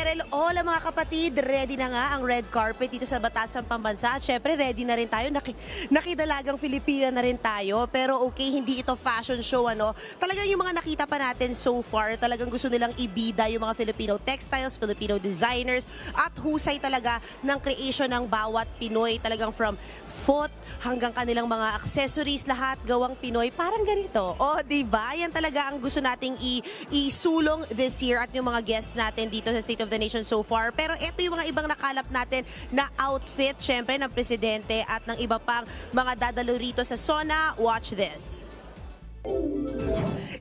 Cheryl, hola mga kapatid, ready na nga ang red carpet dito sa Batasan Pambansa. At syempre, ready na rin tayo, nakidalagang Filipina na rin tayo. Pero okay, hindi ito fashion show, ano. Talagang yung mga nakita pa natin so far, talagang gusto nilang ibida yung mga Filipino textiles, Filipino designers, at husay talaga ng creation ng bawat Pinoy. Talagang from foot hanggang kanilang mga accessories, lahat gawang Pinoy. Parang ganito. O, diba? Yan talaga ang gusto nating isulong this year at yung mga guests natin dito sa State of the Nation so far. Pero ito yung mga ibang nakalap natin na outfit, syempre, ng presidente at ng iba pang mga dadalo rito sa SONA. Watch this.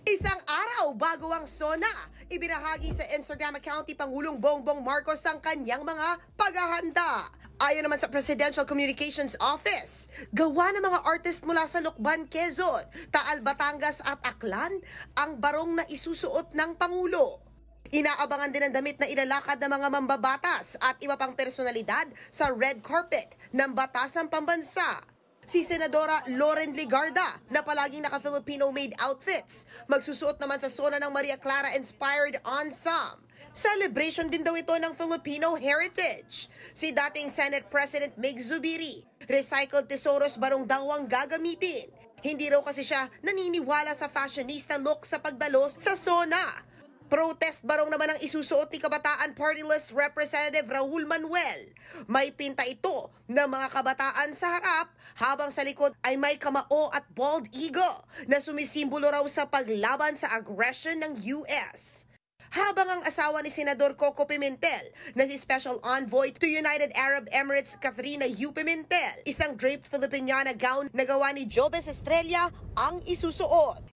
Isang araw bago ang SONA, ibinahagi sa Instagram account ni Pangulong Bongbong Marcos ang kanyang mga paghahanda. Ayon naman sa Presidential Communications Office, gawa ng mga artist mula sa Lucban, Quezon, Taal, Batangas at Aklan ang barong na isusuot ng Pangulo. Inaabangan din ang damit na ilalakad ng mga mambabatas at iba pang personalidad sa red carpet ng Batasan Pambansa. Si Senadora Loren Legarda na palaging naka-Filipino-made outfits, magsusuot naman sa SONA ng Maria Clara-inspired ensemble. Celebration din daw ito ng Filipino heritage. Si dating Senate President Mig Zubiri, recycled tesoros barong daw ang gagamitin. Hindi raw kasi siya naniniwala sa fashionista look sa pagdalo sa SONA. Protest barong naman ang isusuot ni Kabataan Party List Representative Raul Manuel. May pinta ito ng mga kabataan sa harap habang sa likod ay may kamao at bald eagle na sumisimbolo raw sa paglaban sa aggression ng US. Habang ang asawa ni Senador Coco Pimentel na si Special Envoy to United Arab Emirates Catherina U. Pimentel, isang draped Filipiniana gown na gawa ni Jobes Estrella ang isusuot.